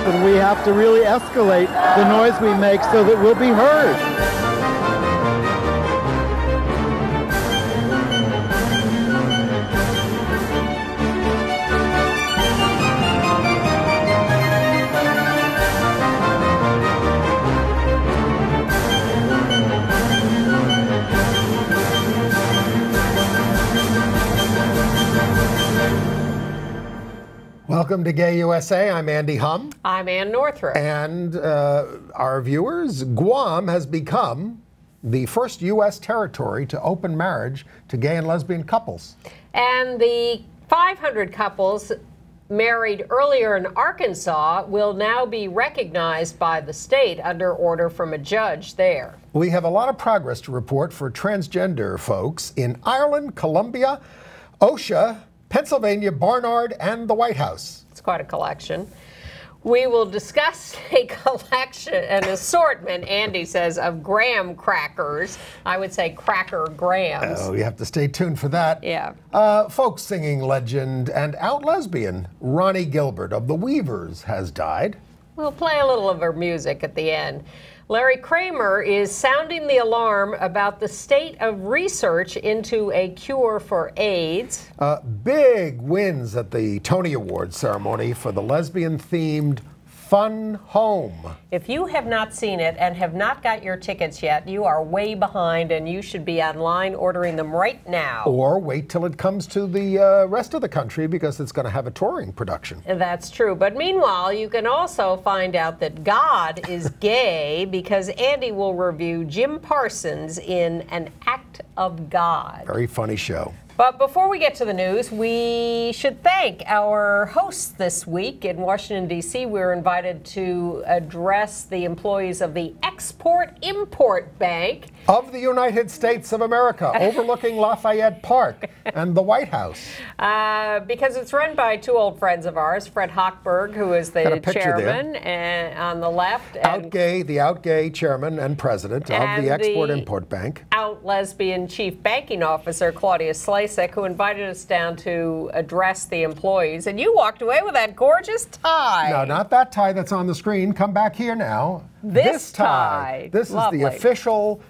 and we have to really escalate the noise we make so that we'll be heard. Welcome to Gay USA. I'm Andy Hum. I'm Ann Northrup. And our viewers, Guam has become the first U.S. territory to open marriage to gay and lesbian couples. And the 500 couples married earlier in Arkansas will now be recognized by the state under order from a judge there. We have a lot of progress to report for transgender folks in Ireland, Colombia, OSHA, Pennsylvania, Barnard, and the White House. It's quite a collection. We will discuss a collection, an assortment, Andy says, of graham crackers. I would say cracker grams. Oh, you have to stay tuned for that. Yeah. Folk singing legend and out lesbian Ronnie Gilbert of the Weavers has died. We'll play a little of her music at the end. Larry Kramer is sounding the alarm about the state of research into a cure for AIDS. Big wins at the Tony Awards ceremony for the lesbian-themed Fun Home. If you have not seen it and have not got your tickets yet, you are way behind and you should be online ordering them right now. Or wait till it comes to the rest of the country because it's going to have a touring production. That's true. But meanwhile, you can also find out that God is gay because Andy will review Jim Parsons in An Act of God. Very funny show. But before we get to the news, we should thank our hosts this week in Washington, D.C. We were invited to address the employees of the Export-Import Bank of the United States of America, overlooking Lafayette Park and the White House. Because it's run by two old friends of ours, Fred Hochberg, who is the chairman, and on the left. The out-gay chairman and president of the Export-Import Bank. Out-lesbian chief banking officer, Claudia Slasek, who invited us down to address the employees. And you walked away with that gorgeous tie. No, not that tie that's on the screen. Come back here now. This tie. This Lovely. is the official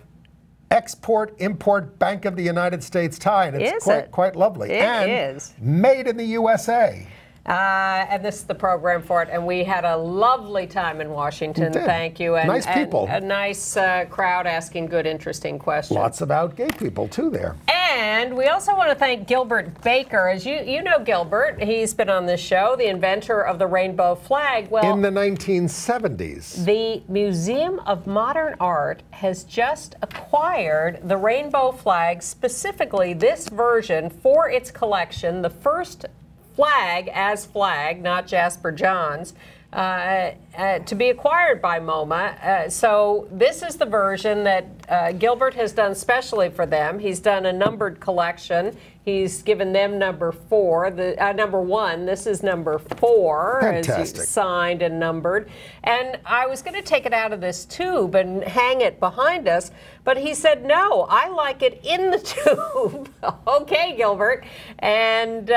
Export-Import Bank of the United States tie, and it's quite lovely. It is. Made in the USA. And this is the program for it. And we had a lovely time in Washington. Thank you. And, nice people. And a nice crowd asking good, interesting questions. Lots of out gay people, too, there. And we also want to thank Gilbert Baker. As you know Gilbert, he's been on this show, the inventor of the rainbow flag. Well, in the 1970s. The Museum of Modern Art has just acquired the rainbow flag, specifically this version, for its collection, the first flag as flag, not Jasper Johns, to be acquired by MoMA. So this is the version that Gilbert has done specially for them. He's done a numbered collection. He's given them number 4, number 1. This is number 4, fantastic. As signed and numbered. And I was going to take it out of this tube and hang it behind us, but he said, no, I like it in the tube. Okay, Gilbert. And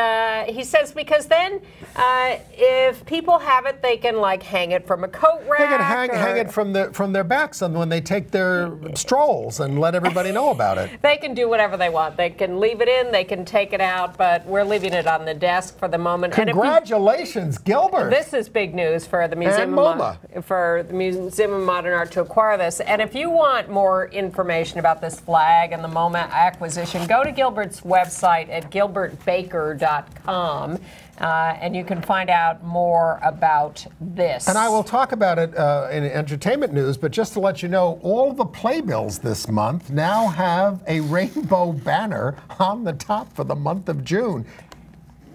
he says, because then if people have it, they can like hang it from a coat rack. They can hang it from their backs when they take their strolls and let everybody know about it. They can do whatever they want. They can leave it in, they can take it out, but we're leaving it on the desk for the moment. Congratulations, Gilbert. This is big news for the Museum of Modern Art to acquire this. And if you want more information about this flag and the MoMA acquisition, go to Gilbert's website at gilbertbaker.com. And you can find out more about this. And I will talk about it in entertainment news, but just to let you know, all the playbills this month now have a rainbow banner on the top for the month of June.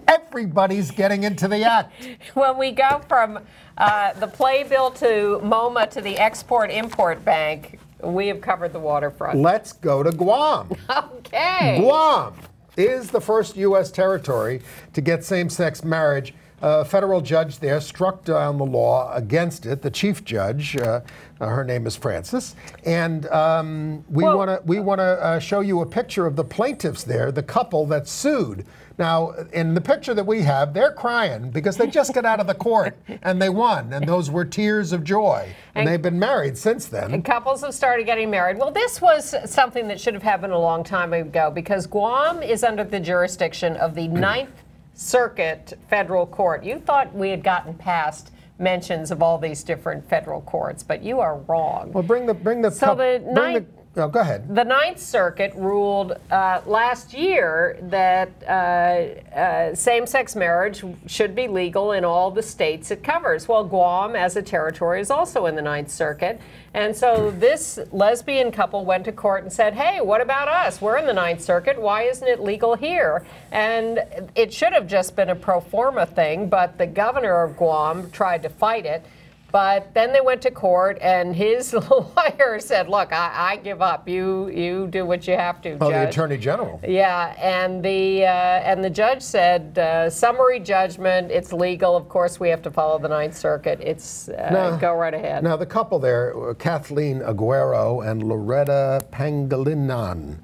Everybody's getting into the act. When we go from the playbill to MoMA to the Export-Import Bank, we have covered the waterfront. Let's go to Guam. Okay. Guam is the first U.S. territory to get same-sex marriage a federal judge there struck down the law against it. The chief judge, her name is Francis, and we want to show you a picture of the plaintiffs there, the couple that sued. Now, in the picture that we have, they're crying because they just got out of the court and they won, and those were tears of joy. And they've been married since then. And couples have started getting married. Well, this was something that should have happened a long time ago because Guam is under the jurisdiction of the Ninth Circuit Federal Court. You thought we had gotten past mentions of all these different federal courts, but you are wrong. Well, go ahead. The Ninth Circuit ruled last year that same-sex marriage should be legal in all the states it covers. Well, Guam, as a territory, is also in the Ninth Circuit. And so this lesbian couple went to court and said, hey, what about us? We're in the Ninth Circuit. Why isn't it legal here? And it should have just been a pro forma thing, but the governor of Guam tried to fight it. But then they went to court, and his lawyer said, look, I give up. You do what you have to, Judge. Oh, the Attorney General. Yeah, and the judge said, summary judgment, it's legal. Of course, we have to follow the Ninth Circuit. It's go right ahead. Now, the couple there, Kathleen Aguero and Loretta Pangilinan,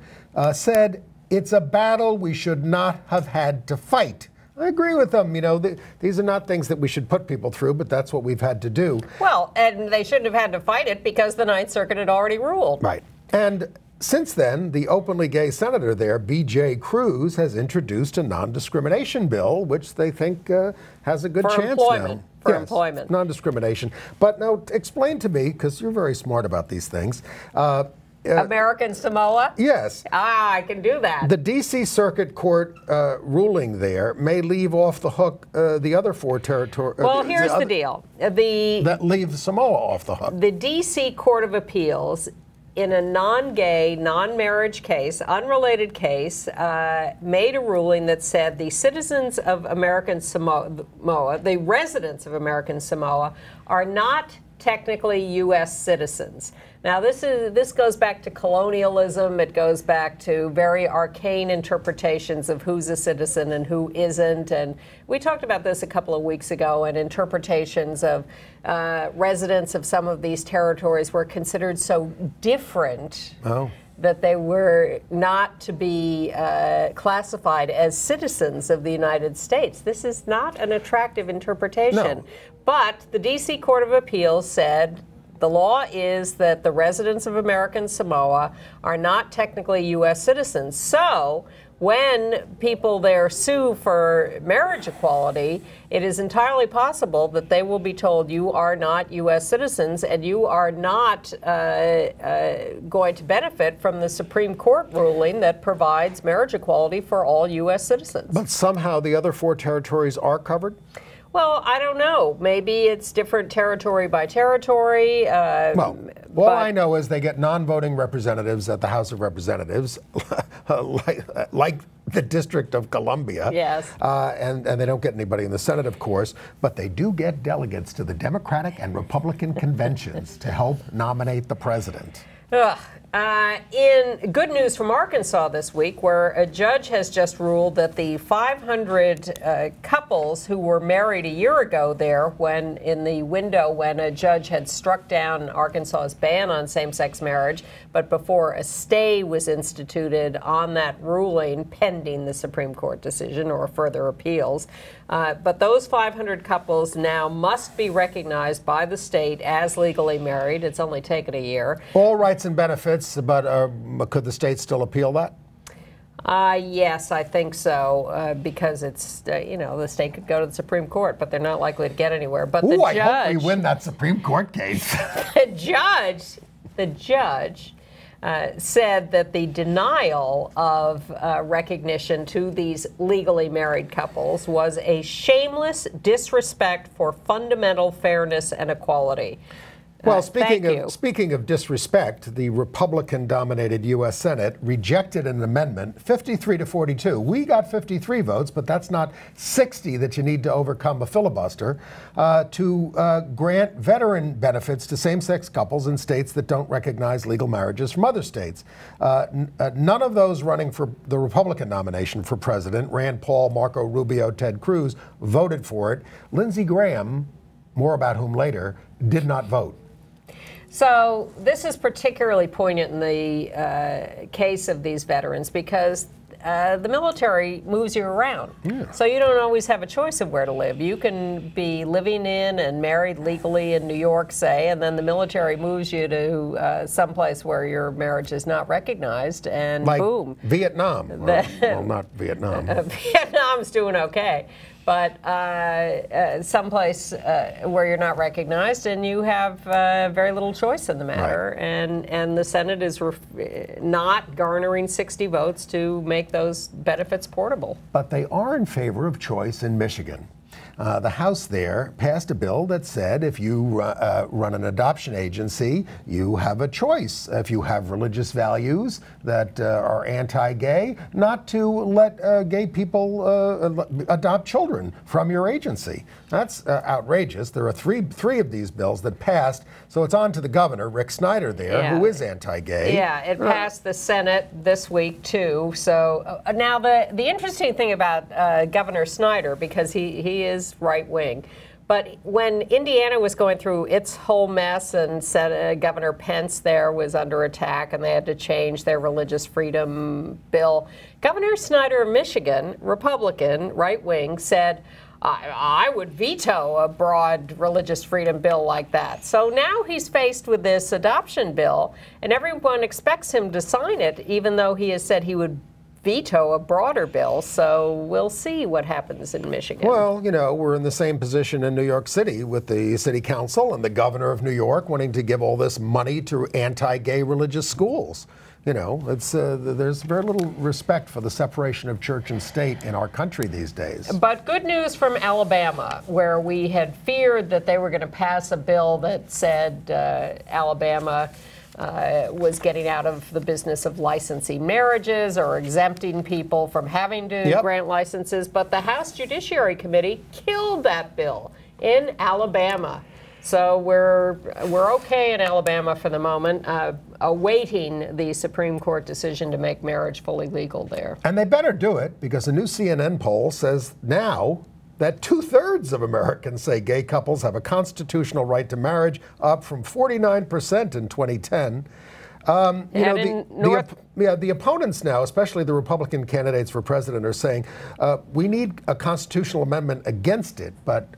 said, it's a battle we should not have had to fight. I agree with them. You know, these are not things that we should put people through, but that's what we've had to do. Well, and they shouldn't have had to fight it because the Ninth Circuit had already ruled. Right. And since then, the openly gay senator there, B.J. Cruz, has introduced a non-discrimination bill, which they think has a good chance now. For employment. Non-discrimination. But now, explain to me, because you're very smart about these things, American Samoa? Yes. I can do that. The D.C. Circuit Court ruling there may leave off the hook the other four territories. Well, here's the deal. That leave Samoa off the hook. The D.C. Court of Appeals, in a non-gay, non-marriage case, unrelated case, made a ruling that said the citizens of American Samoa, the residents of American Samoa, are not technically U.S. citizens. Now, this goes back to colonialism. It goes back to very arcane interpretations of who's a citizen and who isn't. And we talked about this a couple of weeks ago, and interpretations of residents of some of these territories were considered so different that they were not to be classified as citizens of the United States. This is not an attractive interpretation. No. But the D.C. Court of Appeals said the law is that the residents of American Samoa are not technically U.S. citizens. So when people there sue for marriage equality, it is entirely possible that they will be told you are not U.S. citizens and you are not going to benefit from the Supreme Court ruling that provides marriage equality for all U.S. citizens. But somehow the other four territories are covered? Well, I don't know. Maybe it's different territory by territory. All I know is they get non-voting representatives at the House of Representatives, like the District of Columbia. Yes. And they don't get anybody in the Senate, of course, but they do get delegates to the Democratic and Republican conventions to help nominate the president. In good news from Arkansas this week, where a judge has just ruled that the 500 couples who were married a year ago there, when in the window when a judge had struck down Arkansas's ban on same-sex marriage, but before a stay was instituted on that ruling pending the Supreme Court decision or further appeals. But those 500 couples now must be recognized by the state as legally married. It's only taken a year. All rights and benefits, but could the state still appeal that? Yes, I think so, because it's, the state could go to the Supreme Court, but they're not likely to get anywhere. But the judge... I hope we win that Supreme Court case. The judge said that the denial of recognition to these legally married couples was a shameless disrespect for fundamental fairness and equality. Well, Thank speaking of disrespect, the Republican-dominated U.S. Senate rejected an amendment 53 to 42. We got 53 votes, but that's not 60 that you need to overcome a filibuster, to grant veteran benefits to same-sex couples in states that don't recognize legal marriages from other states. None of those running for the Republican nomination for president, Rand Paul, Marco Rubio, Ted Cruz, voted for it. Lindsey Graham, more about whom later, did not vote. So this is particularly poignant in the case of these veterans because the military moves you around. Yeah. So you don't always have a choice of where to live. You can be living in and married legally in New York, say, and then the military moves you to someplace where your marriage is not recognized, and like boom. Vietnam. Well, not Vietnam. Vietnam's doing okay. But someplace where you're not recognized, and you have very little choice in the matter, right. and the Senate is not garnering 60 votes to make those benefits portable. But they are in favor of choice in Michigan. The House there passed a bill that said if you run an adoption agency, you have a choice. If you have religious values that are anti-gay, not to let gay people adopt children from your agency. That's outrageous. There are three of these bills that passed, so it's on to the governor, Rick Snyder there, who is anti-gay. Yeah, it passed the Senate this week, too. So now the interesting thing about Governor Snyder, because he is right-wing, but when Indiana was going through its whole mess and said Governor Pence there was under attack and they had to change their religious freedom bill, Governor Snyder of Michigan, Republican, right-wing, said, I would veto a broad religious freedom bill like that. So now he's faced with this adoption bill, and everyone expects him to sign it, even though he has said he would veto a broader bill. So we'll see what happens in Michigan. Well, you know, we're in the same position in New York City with the city council and the governor of New York wanting to give all this money to anti-gay religious schools. You know, it's there's very little respect for the separation of church and state in our country these days. But good news from Alabama, where we had feared that they were going to pass a bill that said Alabama was getting out of the business of licensing marriages or exempting people from having to grant licenses. But the House Judiciary Committee killed that bill in Alabama. So we're okay in Alabama for the moment, awaiting the Supreme Court decision to make marriage fully legal there. And they better do it, because a new CNN poll says now that 2/3 of Americans say gay couples have a constitutional right to marriage, up from 49% in 2010. The opponents now, especially the Republican candidates for president, are saying we need a constitutional amendment against it, but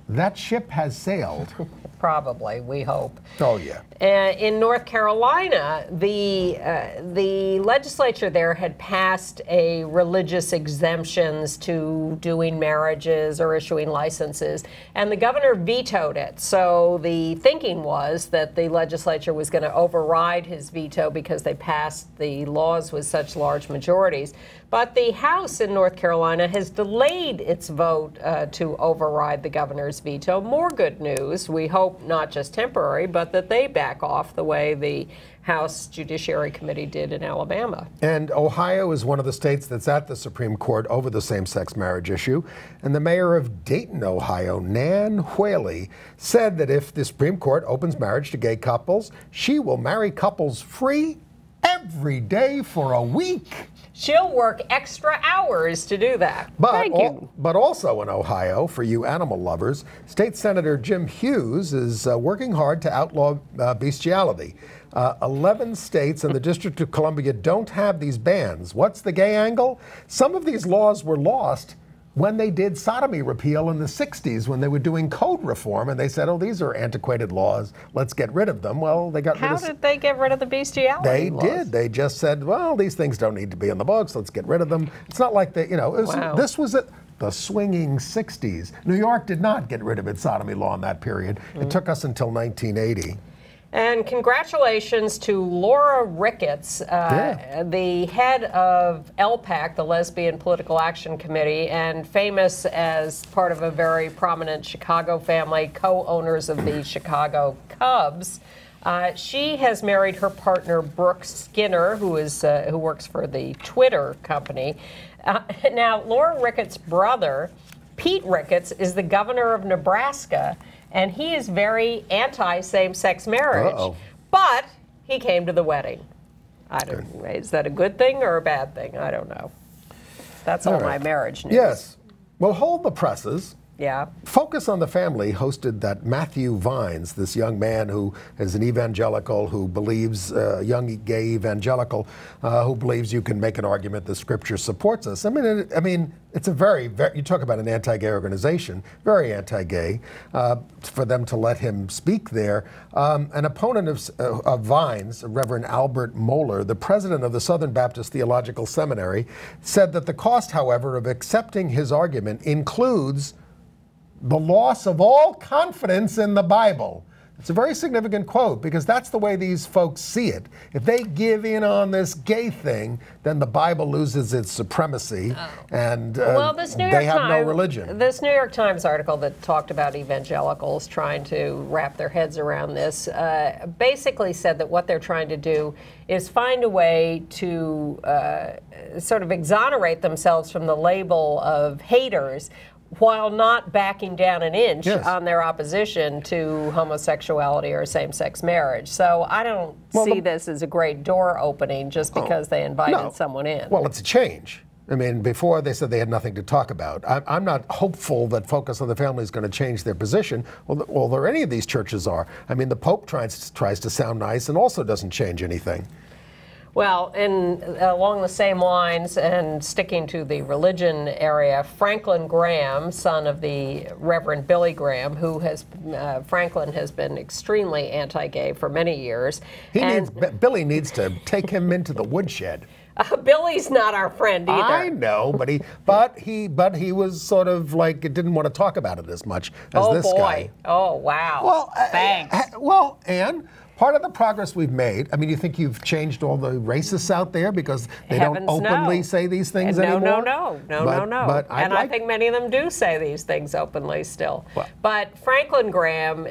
that ship has sailed. Probably, we hope. Oh, yeah. In North Carolina, the legislature there had passed a religious exemptions to doing marriages or issuing licenses, and the governor vetoed it. So the thinking was that the legislature was going to override his veto because they passed the laws with such large majorities. But the House in North Carolina has delayed its vote to override the governor's veto. More good news. We hope not just temporary, but that they back off the way the House Judiciary Committee did in Alabama. And Ohio is one of the states that's at the Supreme Court over the same-sex marriage issue. And the mayor of Dayton, Ohio, Nan Whaley, said that if the Supreme Court opens marriage to gay couples, she will marry couples free every day for a week. She'll work extra hours to do that. But also in Ohio, for you animal lovers, State Senator Jim Hughes is working hard to outlaw bestiality. 11 states and the District of Columbia don't have these bans. What's the gay angle? Some of these laws were lost when they did sodomy repeal in the 60s, when they were doing code reform, and they said, oh, these are antiquated laws, let's get rid of them. Well, they got rid of... How did they get rid of the bestiality laws? They did. They just said, well, these things don't need to be in the books, let's get rid of them. It's not like they, you know, this was the swinging 60s. New York did not get rid of its sodomy law in that period. It took us until 1980. And congratulations to Laura Ricketts, the head of LPAC, the Lesbian Political Action Committee, and famous as part of a very prominent Chicago family, co-owners of the Chicago Cubs. She has married her partner, Brooke Skinner, who works for the Twitter company. Now, Laura Ricketts' brother, Pete Ricketts, is the governor of Nebraska, and he is very anti-same-sex marriage. But he came to the wedding. Is that a good thing or a bad thing? I don't know. That's all my marriage news. Yes. Well, hold the presses. Yeah. Focus on the Family hosted that Matthew Vines, this young man who is an evangelical, who believes, young gay evangelical, who believes you can make an argument that Scripture supports us. I mean, it's a very, you talk about an anti-gay organization, very anti-gay, for them to let him speak there. An opponent of Vines, Reverend Albert Moeller, the president of the Southern Baptist Theological Seminary, said that the cost, however, of accepting his argument includes the loss of all confidence in the Bible. It's a very significant quote because that's the way these folks see it. If they give in on this gay thing, then the Bible loses its supremacy and they have no religion. This New York Times article that talked about evangelicals trying to wrap their heads around this basically said that what they're trying to do is find a way to sort of exonerate themselves from the label of haters while not backing down an inch on their opposition to homosexuality or same-sex marriage. So I don't see this as a great door opening just because they invited someone in. Well, it's a change. I mean, before they said they had nothing to talk about. I'm not hopeful that Focus on the Family is going to change their position, although any of these churches are. I mean, the Pope tries to sound nice and also doesn't change anything. Well, along the same lines and sticking to the religion area, Franklin Graham, son of the Reverend Billy Graham, Franklin has been extremely anti-gay for many years. Billy needs to take him into the woodshed. Billy's not our friend either. I know, but he was sort of like didn't want to talk about it as much as this guy. Oh, wow. Well, thanks. Anne, part of the progress we've made, I mean, you think you've changed all the racists out there because they don't openly say these things anymore? No. But I think many of them do say these things openly still. But Franklin Graham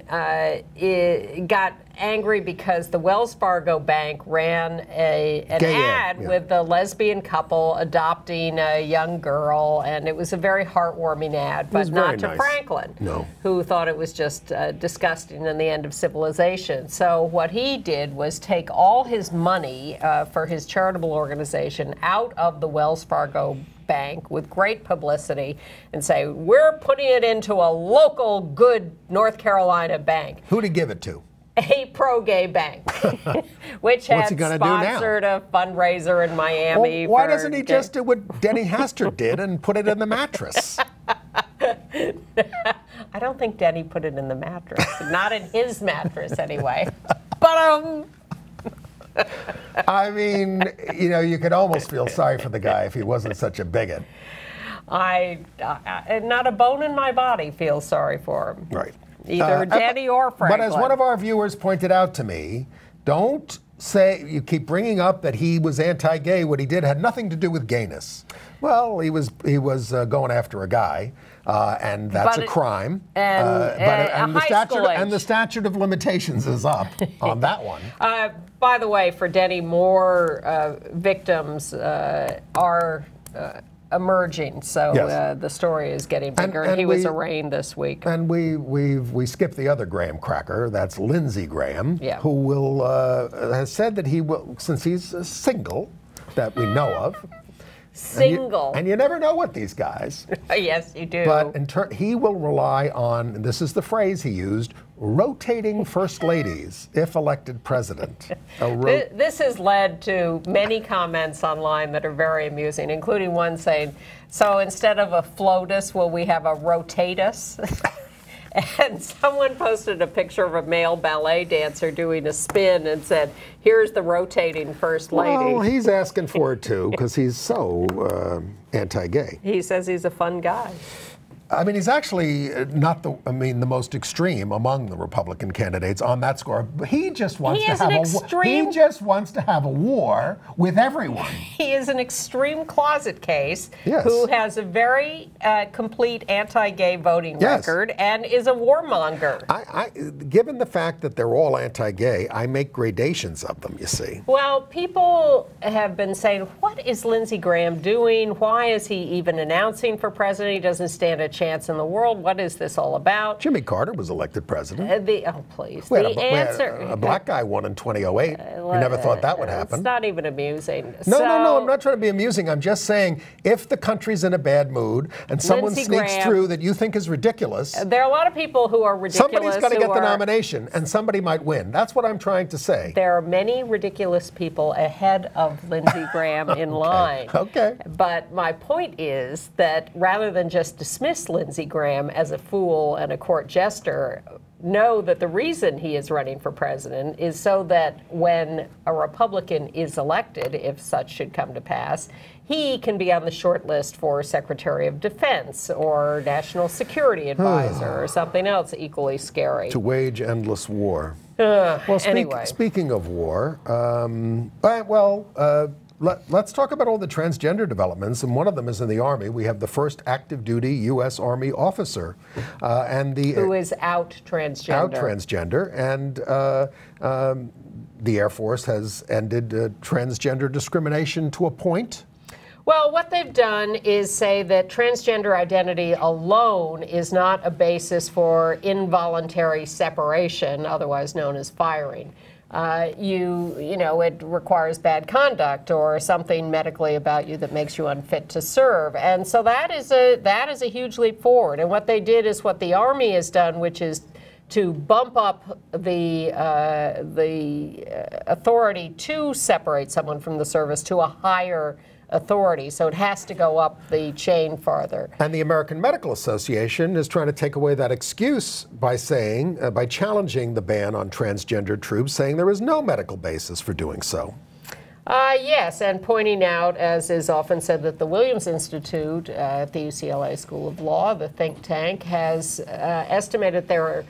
got angry because the Wells Fargo Bank ran an ad with the lesbian couple adopting a young girl, and it was a very heartwarming ad, but not to Franklin, who thought it was just disgusting and the end of civilization. So what he did was take all his money for his charitable organization out of the Wells Fargo Bank with great publicity and say, we're putting it into a local good North Carolina bank. Who'd he give it to? A pro-gay bank, which had sponsored a fundraiser in Miami. Well, why doesn't he just do what Denny Hastert did and put it in the mattress? I don't think Denny put it in the mattress. Not in his mattress, anyway. But I mean, you could almost feel sorry for the guy if he wasn't such a bigot. Not a bone in my body feels sorry for him. Right. Either Denny or Franklin. But as one of our viewers pointed out to me, don't say, you keep bringing up that he was anti-gay. What he did had nothing to do with gayness. Well, he was going after a guy, and that's a crime. And the statute of limitations is up on that one. By the way, for Denny, more victims are emerging, so the story is getting bigger. And he was arraigned this week. And we skipped the other Graham cracker. That's Lindsey Graham, who has said that he will, since he's single, that we know of. Single. And you never know with these guys. Yes, you do. But he will rely on, and this is the phrase he used, rotating first ladies if elected president. This has led to many comments online that are very amusing, including one saying, so instead of a flotus, will we have a rotatus? And someone posted a picture of a male ballet dancer doing a spin and said, here's the rotating first lady. Well, he's asking for it too, because he's so anti-gay. He says he's a fun guy. I mean, he's actually not the most extreme among the Republican candidates on that score. He just wants to have he just wants to have a war with everyone. He is an extreme closet case yes. who has a very complete anti-gay voting yes. record and is a warmonger. Given the fact that they're all anti-gay, I make gradations of them, you see. Well, people have been saying, what is Lindsey Graham doing? Why is he even announcing for president? He doesn't stand a chance in the world. What is this all about? Jimmy Carter was elected president. Oh, please. The answer. A black guy won in 2008. We never thought that would happen. It's not even amusing. No, I'm not trying to be amusing. I'm just saying, if the country's in a bad mood and someone sneaks through that you think is ridiculous, there are a lot of people who are ridiculous. Somebody's got to get the nomination, and somebody might win. That's what I'm trying to say. There are many ridiculous people ahead of Lindsey Graham in line. Okay. But my point is that rather than just dismiss Lindsey Graham as a fool and a court jester, know that the reason he is running for president is so that when a Republican is elected, if such should come to pass, he can be on the short list for Secretary of Defense or National Security Advisor or something else equally scary. To wage endless war. Well, anyway. Speaking of war, let's talk about all the transgender developments, and one of them is in the Army. We have the first active duty U.S. Army officer, who is out transgender. Out transgender, and the Air Force has ended transgender discrimination to a point. Well, what they've done is say that transgender identity alone is not a basis for involuntary separation, otherwise known as firing. It requires bad conduct or something medically about you that makes you unfit to serve, and so that is a huge leap forward. And what they did is what the Army has done, which is to bump up the authority to separate someone from the service to a higher authority, so it has to go up the chain farther. And the American Medical Association is trying to take away that excuse by saying, by challenging the ban on transgender troops, saying there is no medical basis for doing so. Yes, and pointing out, as is often said, that the Williams Institute at the UCLA School of Law, the think tank, has estimated there are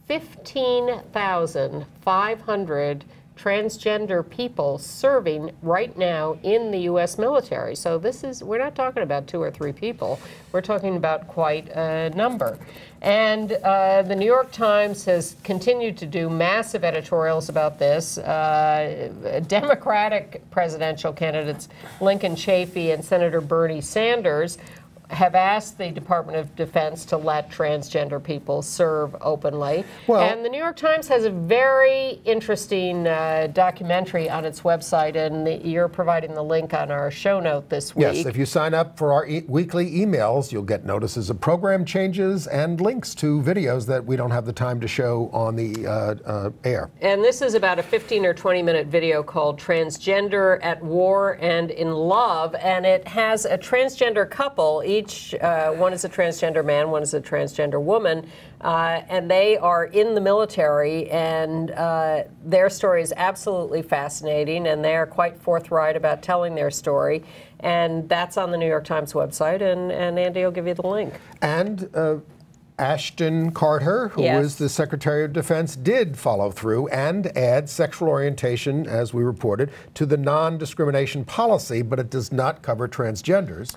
15,500 transgender people serving right now in the U.S. military. So we're not talking about 2 or 3 people. We're talking about quite a number. And the New York Times has continued to do massive editorials about this. Democratic presidential candidates Lincoln Chafee and Senator Bernie Sanders have asked the Department of Defense to let transgender people serve openly. Well, and the New York Times has a very interesting documentary on its website, and you're providing the link on our show note this week. Yes, if you sign up for our weekly emails, you'll get notices of program changes and links to videos that we don't have the time to show on the air. And this is about a 15 or 20-minute video called Transgender at War and in Love, and it has a transgender couple. One is a transgender man, one is a transgender woman, and they are in the military, and their story is absolutely fascinating, and they are quite forthright about telling their story, and that's on the New York Times website, and Andy will give you the link. And Ashton Carter, who was the Secretary of Defense, did follow through and add sexual orientation, as we reported, to the non-discrimination policy, but it does not cover transgenders.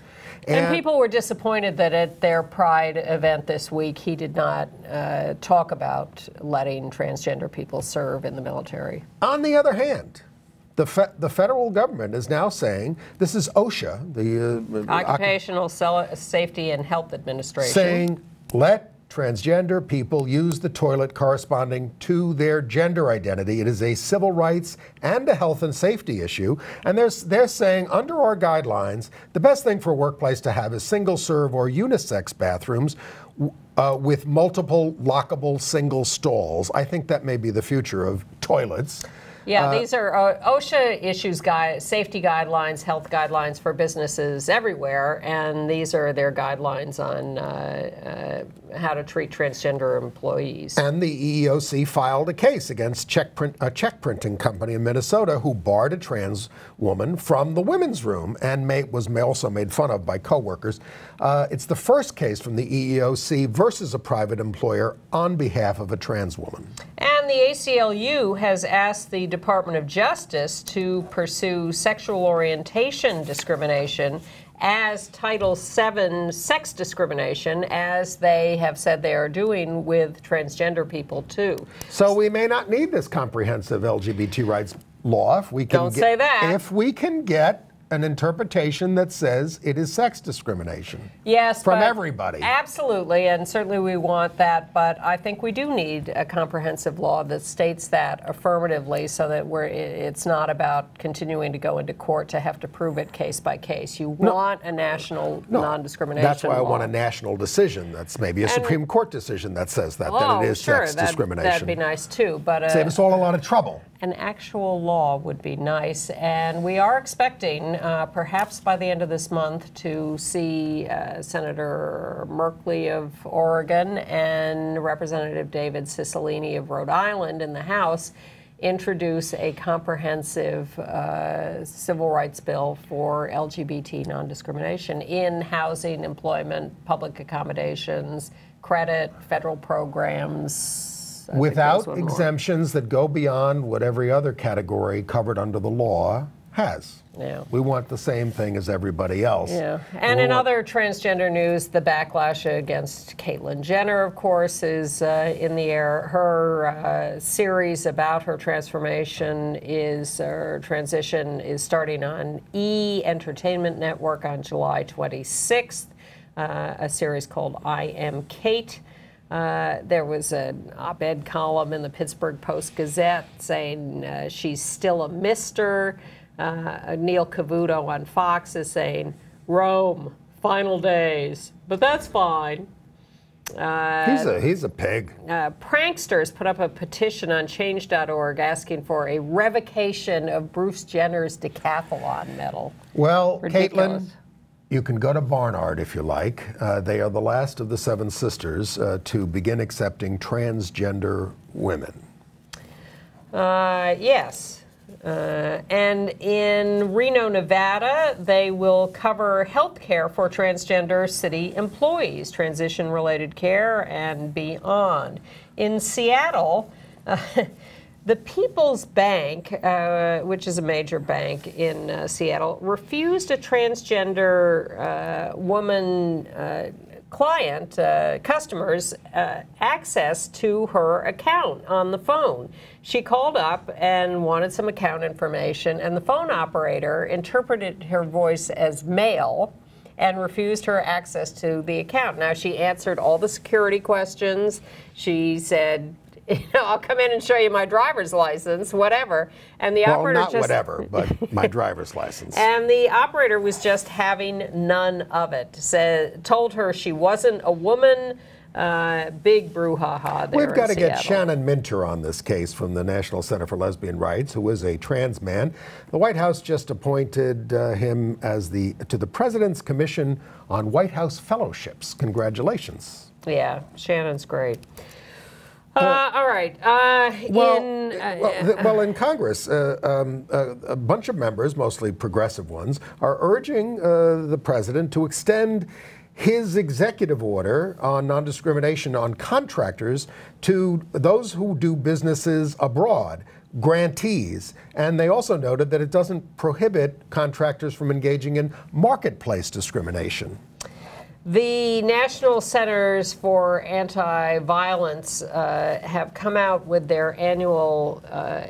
And people were disappointed that at their Pride event this week, he did not talk about letting transgender people serve in the military. On the other hand, the federal government is now saying, this is OSHA, the Occupational Safety and Health Administration, saying, let transgender people use the toilet corresponding to their gender identity. It is a civil rights and a health and safety issue. And they're saying, under our guidelines, the best thing for a workplace to have is single-serve or unisex bathrooms with multiple lockable single stalls. I think that may be the future of toilets. Yeah, these are OSHA issues safety guidelines, health guidelines for businesses everywhere, and these are their guidelines on how to treat transgender employees. And the EEOC filed a case against a check printing company in Minnesota who barred a trans woman from the women's room and was also made fun of by coworkers. It's the first case from the EEOC versus a private employer on behalf of a trans woman. And the ACLU has asked the Department of Justice to pursue sexual orientation discrimination as Title VII sex discrimination, as they have said they are doing with transgender people, too. So we may not need this comprehensive LGBT rights law if we can Don't say that. If we can get an interpretation that says it is sex discrimination. Yes, from everybody. Absolutely, and certainly we want that, but I think we do need a comprehensive law that states that affirmatively so that it's not about continuing to go into court to have to prove it case by case. You want a national non-discrimination law. That's why I want a national decision. That's maybe a Supreme Court decision that says that it is sex discrimination. That'd be nice too, but save us all a lot of trouble. An actual law would be nice, and we are expecting, perhaps by the end of this month, to see Senator Merkley of Oregon and Representative David Cicilline of Rhode Island in the House introduce a comprehensive civil rights bill for LGBT non-discrimination in housing, employment, public accommodations, credit, federal programs. Without exemptions that go beyond what every other category covered under the law has. Yeah. We want the same thing as everybody else. Yeah. And in other transgender news, the backlash against Caitlyn Jenner, of course, is in the air. Her series about her transformation transition is starting on E! Entertainment Network on July 26th, a series called I Am Kate. There was an op-ed column in the Pittsburgh Post-Gazette saying she's still a mister. Neil Cavuto on Fox is saying, Rome, final days, but that's fine. He's a pig. Pranksters put up a petition on change.org asking for a revocation of Bruce Jenner's decathlon medal. Well, Ridiculous. Caitlin, you can go to Barnard if you like. They are the last of the seven sisters to begin accepting transgender women. Yes. And in Reno, Nevada, they will cover health care for transgender city employees, transition-related care and beyond. In Seattle, the People's Bank, which is a major bank in Seattle, refused a transgender woman customers access to her account on the phone. She called up and wanted some account information, and the phone operator interpreted her voice as male and refused her access to the account. Now, she answered all the security questions. She said, I'll come in and show you my driver's license, whatever. And the operator not whatever, but my driver's license. And the operator was just having none of it. Told her she wasn't a woman. Big brouhaha there. We've got to get Shannon Minter on this case from the National Center for Lesbian Rights, who is a trans man. The White House just appointed him as to the President's Commission on White House Fellowships. Congratulations. Yeah, Shannon's great. All right. In Congress, a bunch of members, mostly progressive ones, are urging the president to extend his executive order on non-discrimination on contractors to those who do businesses abroad, grantees. And they also noted that it doesn't prohibit contractors from engaging in marketplace discrimination. The National Centers for Anti-Violence have come out with their annual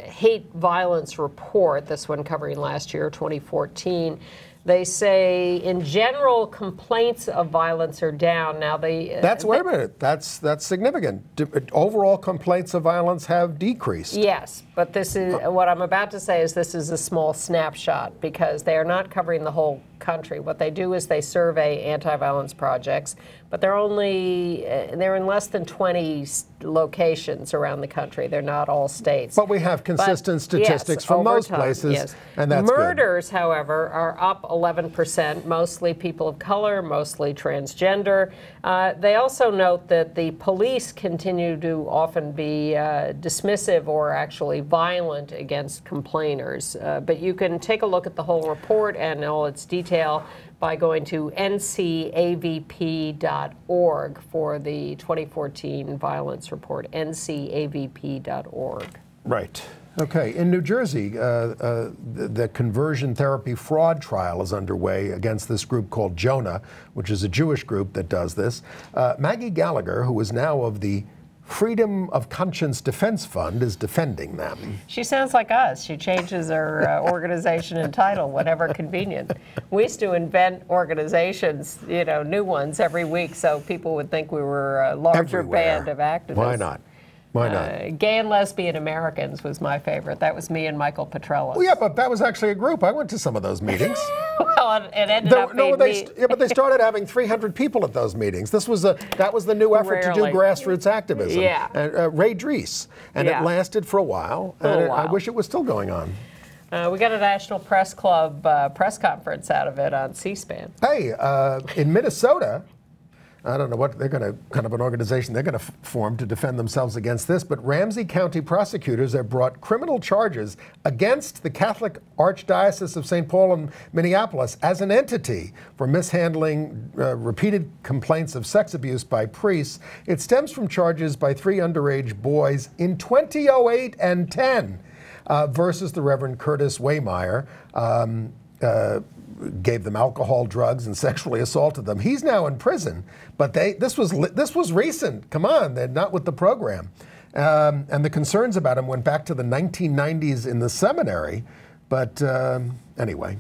hate violence report, this one covering last year, 2014. They say, in general, complaints of violence are down. Now, wait a minute, that's significant. Overall complaints of violence have decreased. Yes, but this is what I'm about to say is this is a small snapshot because they are not covering the whole country. What they do is they survey anti-violence projects, but they're in less than 20 locations around the country. They're not all states. But we have consistent statistics from those places, and that's Murders, good. however, are up 11%, mostly people of color, mostly transgender. They also note that the police continue to often be dismissive or actually violent against complainers. But you can take a look at the whole report and all its detail by going to ncavp.org for the 2014 violence report, ncavp.org. Right. Okay. In New Jersey, the conversion therapy fraud trial is underway against this group called Jonah, which is a Jewish group that does this. Maggie Gallagher, who is now of the Freedom of Conscience Defense Fund, is defending them. She sounds like us. She changes her organization and title whenever convenient. We used to invent organizations, new ones every week, so people would think we were a larger band of activists. Why not? Why not? Gay and Lesbian Americans was my favorite. That was me and Michael Petrello. Well, yeah, but that was actually a group. I went to some of those meetings. Well, it ended up being me. Yeah, but they started having 300 people at those meetings. That was the new effort to do grassroots activism. Yeah. Ray Drees. And it lasted for a while. I wish it was still going on. We got a National Press Club press conference out of it on C-SPAN. Hey, in Minnesota, I don't know what they're going to, kind of an organization they're going to form to defend themselves against this, but Ramsey County prosecutors have brought criminal charges against the Catholic Archdiocese of St. Paul and Minneapolis as an entity for mishandling repeated complaints of sex abuse by priests. It stems from charges by 3 underage boys in 2008 and 10 versus the Reverend Curtis Waymeyer. Gave them alcohol, drugs, and sexually assaulted them. He's now in prison, but this was recent. Come on, they're not with the program. And the concerns about him went back to the 1990s in the seminary. But anyway.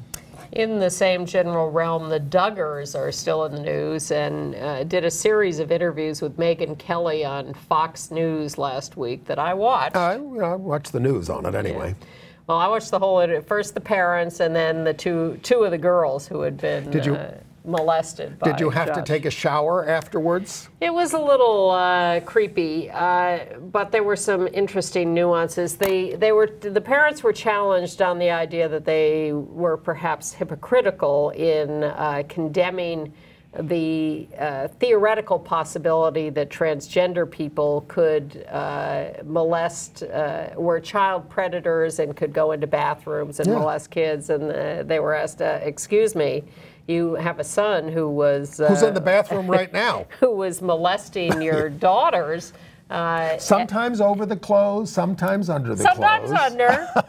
In the same general realm, the Duggars are still in the news and did a series of interviews with Megyn Kelly on Fox News last week that I watched. I watched the news on it anyway. Yeah. Well, I watched the whole, first the parents and then the two of the girls who had been molested by Did you have to take a shower afterwards? It was a little creepy, but there were some interesting nuances. The parents were challenged on the idea that they were perhaps hypocritical in condemning the theoretical possibility that transgender people could molest, were child predators and could go into bathrooms and molest kids. And they were asked, excuse me, you have a son who was... who's in the bathroom right now. Who was molesting your daughters. Sometimes over the clothes, sometimes under the sometimes clothes. Sometimes under.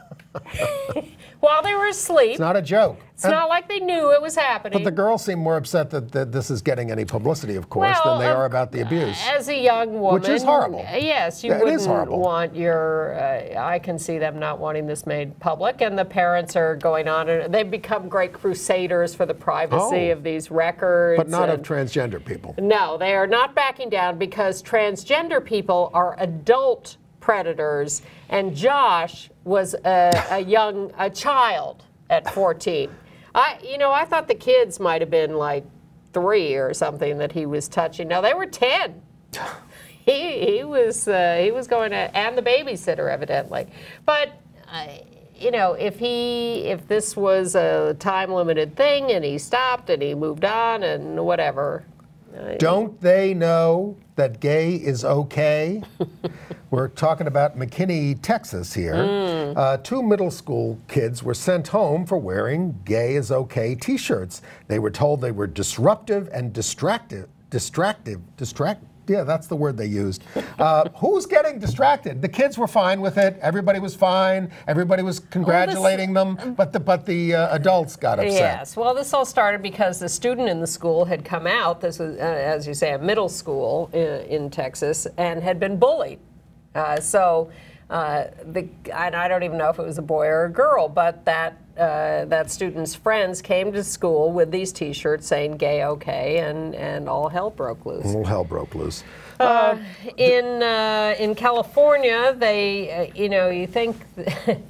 While they were asleep. It's not a joke. It's not like they knew it was happening. But the girls seem more upset that this is getting any publicity, of course, than they are about the abuse. As a young woman. Which is horrible. Yes, you wouldn't want your, I can see them not wanting this made public, and the parents are going on, and they've become great crusaders for the privacy of these records. But not of transgender people. No, they are not backing down because transgender people are adult predators, and Josh was a child at 14. I thought the kids might have been like 3 or something that he was touching. No, they were 10. He was going to, and the babysitter evidently. But if this was a time limited thing and he stopped and he moved on and whatever. Don't they know that gay is okay? We're talking about McKinney, Texas here. 2 middle school kids were sent home for wearing gay is okay t-shirts. They were told they were disruptive and distractive. Yeah, that's the word they used. Who's getting distracted? The kids were fine with it. Everybody was fine. Everybody was congratulating them. But the adults got upset. Yes. Well, this all started because the student in the school had come out. This was, as you say, a middle school in Texas, and had been bullied. And I don't even know if it was a boy or a girl, but that that student's friends came to school with these T-shirts saying "Gay okay," and all hell broke loose. All hell broke loose. In California, they, you think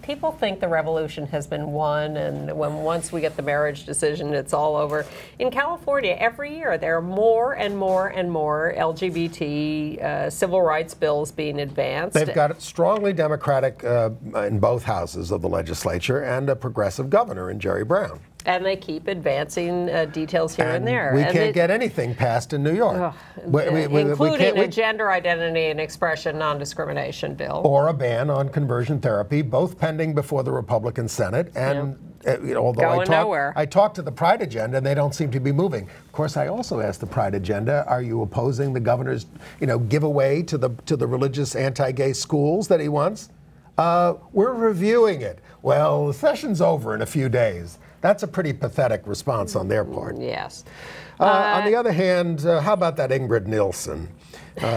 people think the revolution has been won, and once we get the marriage decision, it's all over. In California, every year there are more and more and more LGBT civil rights bills being advanced. They've got it strongly Democratic in both houses of the legislature, and a progressive governor in Jerry Brown. And they keep advancing details here and there. We can't get anything passed in New York. Including a gender identity and expression non-discrimination bill. Or a ban on conversion therapy, both pending before the Republican Senate. And although I talked to the Pride agenda, and they don't seem to be moving. Of course, I also asked the Pride agenda, are you opposing the governor's giveaway to the religious anti-gay schools that he wants? We're reviewing it. Well, the session's over in a few days. That's a pretty pathetic response on their part. Yes. On the other hand, how about that Ingrid Nilsson?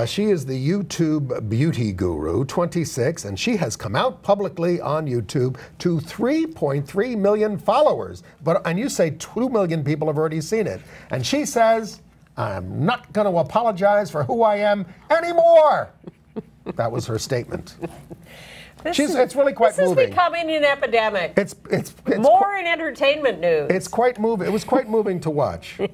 She is the YouTube beauty guru, 26, and she has come out publicly on YouTube to 3.3 million followers. And you say 2 million people have already seen it. And she says, I'm not going to apologize for who I am anymore. That was her statement. It's really quite moving. This is becoming an epidemic. It's more in entertainment news. It's quite moving. It was quite moving to watch. All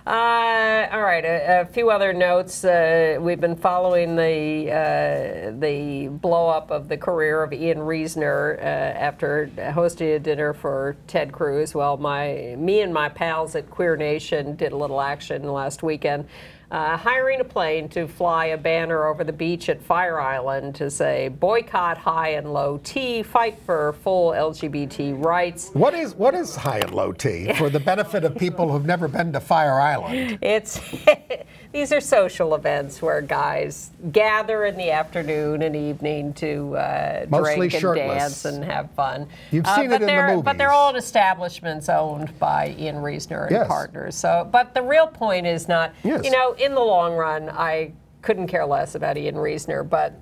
right, a few other notes. We've been following the blow up of the career of Ian Reasoner after hosting a dinner for Ted Cruz. Well, me and my pals at Queer Nation did a little action last weekend. Hiring a plane to fly a banner over the beach at Fire Island to say, boycott high and low T, fight for full LGBT rights. What is high and low T, for the benefit of people who've never been to Fire Island? These are social events where guys gather in the afternoon and evening to drink and dance and have fun. You've seen it in the movies. But they're all in establishments owned by Ian Reasoner and partners. So, but the real point is not, in the long run, I couldn't care less about Ian Reasoner, but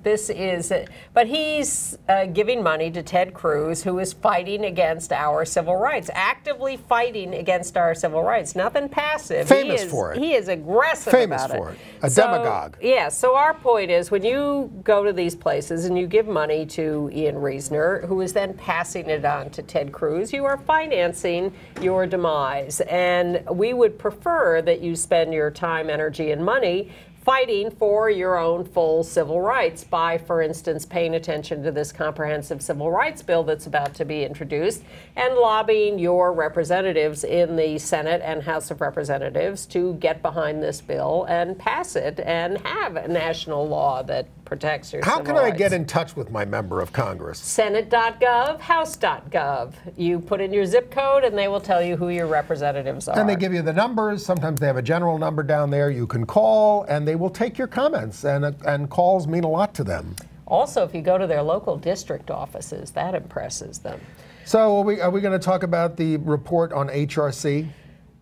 he's giving money to Ted Cruz, who is fighting against our civil rights, actively fighting against our civil rights. Nothing passive. Famous for it. He is aggressive Famous about it. for it. A demagogue. Yeah, so our point is, when you go to these places and you give money to Ian Reasoner, who is then passing it on to Ted Cruz, you are financing your demise. And we would prefer that you spend your time, energy, and money fighting for your own full civil rights by, for instance, paying attention to this comprehensive civil rights bill that's about to be introduced and lobbying your representatives in the Senate and House of Representatives to get behind this bill and pass it and have a national law that protects your civil rights. How can I get in touch with my member of Congress? Senate.gov, House.gov. You put in your zip code and they will tell you who your representatives are. And they give you the numbers. Sometimes they have a general number down there you can call, and they will take your comments, and calls mean a lot to them. Also, if you go to their local district offices, that impresses them. So are we going to talk about the report on HRC?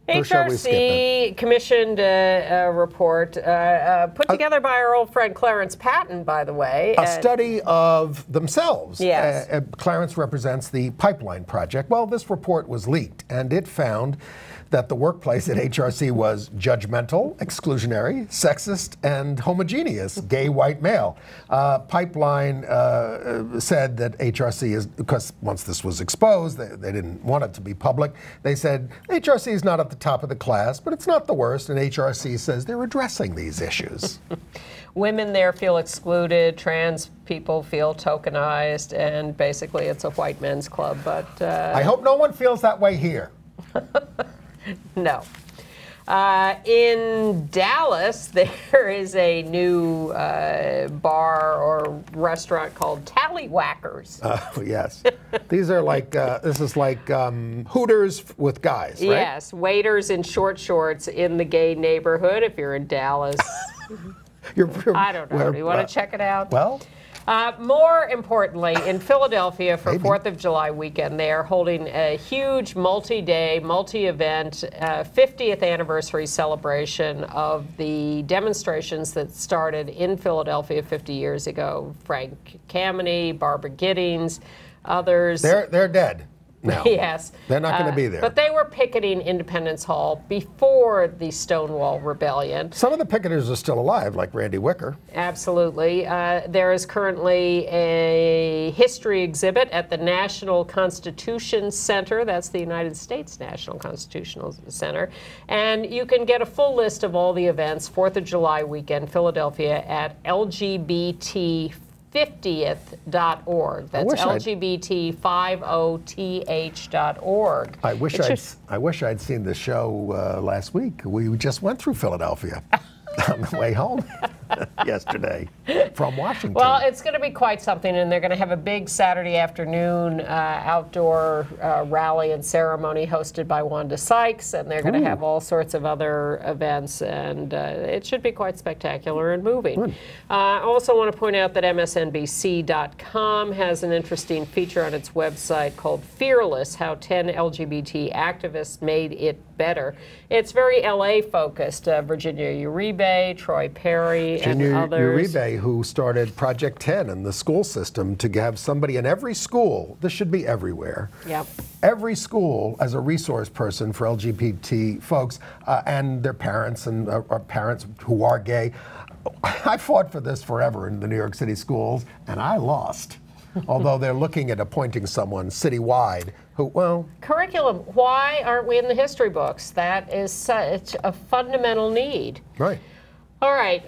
HRC commissioned a report put together by our old friend Clarence Patton, by the way. A study of themselves. Yes. Clarence represents the pipeline project. Well, this report was leaked, and it found that the workplace at HRC was judgmental, exclusionary, sexist, and homogeneous, gay white male. Pipeline said that HRC is, because once this was exposed, they didn't want it to be public, they said HRC is not at the top of the class, but it's not the worst, and HRC says they're addressing these issues. Women there feel excluded, trans people feel tokenized, and basically it's a white men's club. But I hope no one feels that way here. No. In Dallas, there is a new bar or restaurant called Tallywhackers. Yes. These are like, this is like Hooters with guys, right? Yes, waiters in short shorts in the gay neighborhood. If you're in Dallas, I don't know. Do you want to check it out? Well. More importantly, in Philadelphia for 4th of July weekend, they are holding a huge multi-day, multi-event 50th anniversary celebration of the demonstrations that started in Philadelphia 50 years ago. Frank Kameny, Barbara Giddings, others. They're dead. now. Yes. They're not going to be there. But they were picketing Independence Hall before the Stonewall Rebellion. Some of the picketers are still alive, like Randy Wicker. Absolutely. There is currently a history exhibit at the National Constitution Center. That's the United States National Constitutional Center. And you can get a full list of all the events, 4th of July weekend, Philadelphia, at LGBT50th.org. That's LGBT50th.org. I wish I'd seen the show last week. We just went through Philadelphia on the way home yesterday from Washington. Well, it's going to be quite something, and they're going to have a big Saturday afternoon outdoor rally and ceremony hosted by Wanda Sykes, and they're going to have all sorts of other events, and it should be quite spectacular and moving. I also want to point out that MSNBC.com has an interesting feature on its website called Fearless, How 10 LGBT Activists Made It Better. It's very LA focused. Virginia Uribe, Troy Perry, and others. Uribe, who started Project 10 in the school system to have somebody in every school, this should be everywhere, every school as a resource person for LGBT folks and their parents and parents who are gay. I fought for this forever in the New York City schools, and I lost. Although they're looking at appointing someone citywide who, well... Curriculum. Why aren't we in the history books? That is such a fundamental need. Right. All right,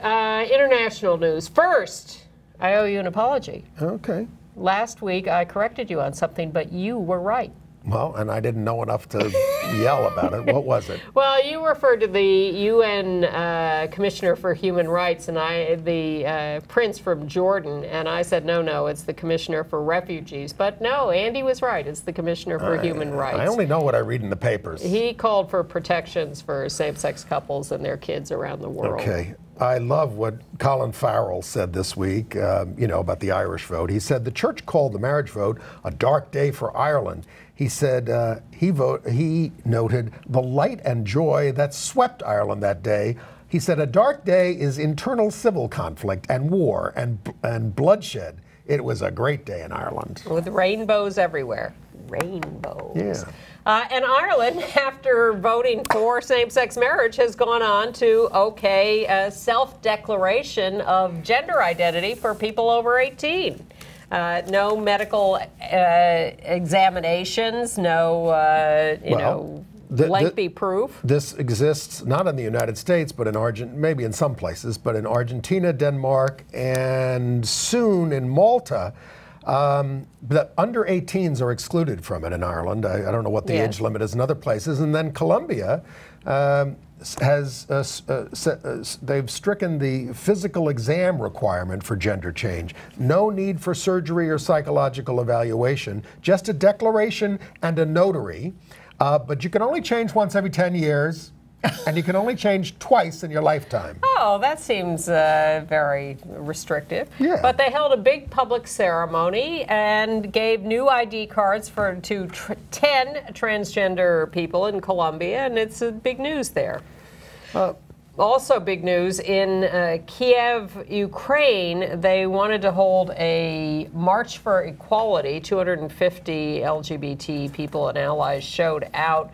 international news. First, I owe you an apology. Okay. Last week, I corrected you on something, but you were right. Well, and I didn't know enough to yell about it. What was it? Well, you referred to the UN Commissioner for Human Rights and the Prince from Jordan, and I said, no, it's the Commissioner for Refugees. But no, Andy was right. It's the Commissioner for Human Rights. I only know what I read in the papers. He called for protections for same-sex couples and their kids around the world. Okay. I love what Colin Farrell said this week, about the Irish vote. He said the church called the marriage vote a dark day for Ireland. He said he noted the light and joy that swept Ireland that day. He said a dark day is internal civil conflict and war and bloodshed. It was a great day in Ireland. With rainbows everywhere. Rainbows. Yeah. And Ireland, after voting for same-sex marriage, has gone on to a self-declaration of gender identity for people over 18. No medical examinations, no, lengthy proof. This exists not in the United States, but in maybe in some places, but in Argentina, Denmark, and soon in Malta. The under 18s are excluded from it in Ireland. I don't know what the age limit is in other places. And then Colombia they've stricken the physical exam requirement for gender change. No need for surgery or psychological evaluation, just a declaration and a notary. But you can only change once every 10 years. And you can only change twice in your lifetime. Oh, that seems very restrictive. Yeah. But they held a big public ceremony and gave new ID cards to 10 transgender people in Colombia, and it's big news there. Also big news, in Kiev, Ukraine, they wanted to hold a March for Equality. 250 LGBT people and allies showed up,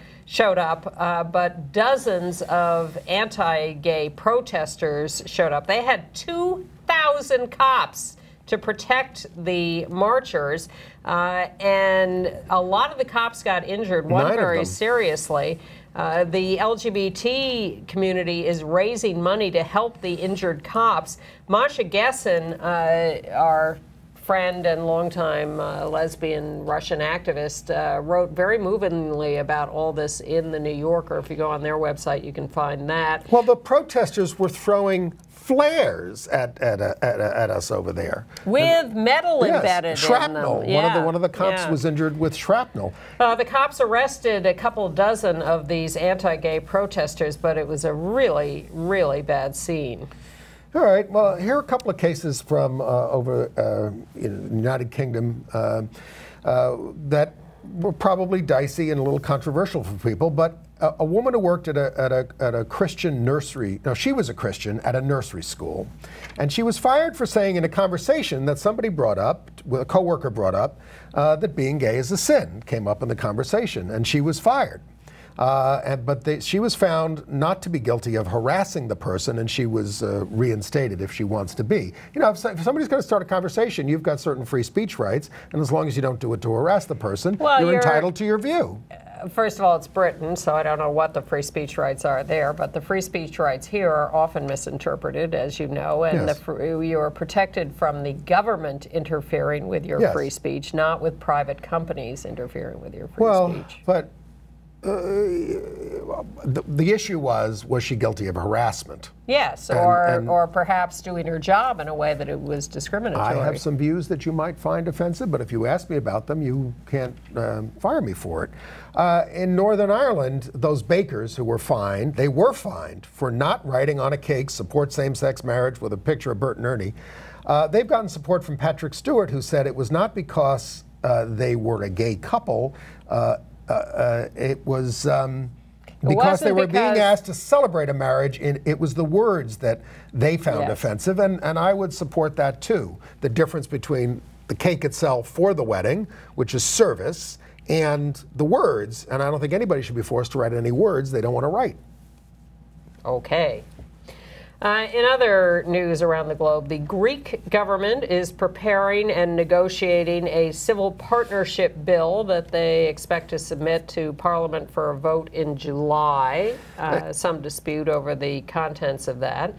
but dozens of anti-gay protesters showed up. They had 2,000 cops to protect the marchers, and a lot of the cops got injured, one very seriously. The LGBT community is raising money to help the injured cops. Masha Gessen, our friend and longtime lesbian Russian activist, wrote very movingly about all this in the New Yorker. If you go on their website, you can find that. Well, the protesters were throwing flares at us over there. With metal embedded shrapnel. in them. One of the cops was injured with shrapnel. The cops arrested a couple dozen of these anti-gay protesters, but it was a really, really bad scene. All right. Well, here are a couple of cases from over in the United Kingdom that were probably dicey and a little controversial for people, but a woman who worked at a Christian nursery. No, she was a Christian at a nursery school, and she was fired for saying in a conversation that somebody brought up a coworker brought up that being gay is a sin, came up in the conversation, and she was fired. But she was found not to be guilty of harassing the person, and she was reinstated if she wants to be. You know, if somebody's going to start a conversation, you've got certain free speech rights, and as long as you don't do it to harass the person, you're entitled to your view. First of all, it's Britain, so I don't know what the free speech rights are there, but the free speech rights here are often misinterpreted, as you know, and yes. You are protected from the government interfering with your yes. free speech, not with private companies interfering with your free speech. But the issue was she guilty of harassment? Yes, or perhaps doing her job in a way that it was discriminatory. I have some views that you might find offensive, but if you ask me about them, you can't fire me for it. In Northern Ireland, those bakers who were fined, they were fined for not writing on a cake, support same-sex marriage with a picture of Bert and Ernie. They've gotten support from Patrick Stewart, who said it was not because they were a gay couple. It was because they were being asked to celebrate a marriage, and it was the words that they found yes. offensive, and I would support that too. The difference between the cake itself for the wedding, which is service, and the words, and I don't think anybody should be forced to write any words they don't want to write. Okay. In other news around the globe, the Greek government is preparing and negotiating a civil partnership bill that they expect to submit to Parliament for a vote in July. Some dispute over the contents of that.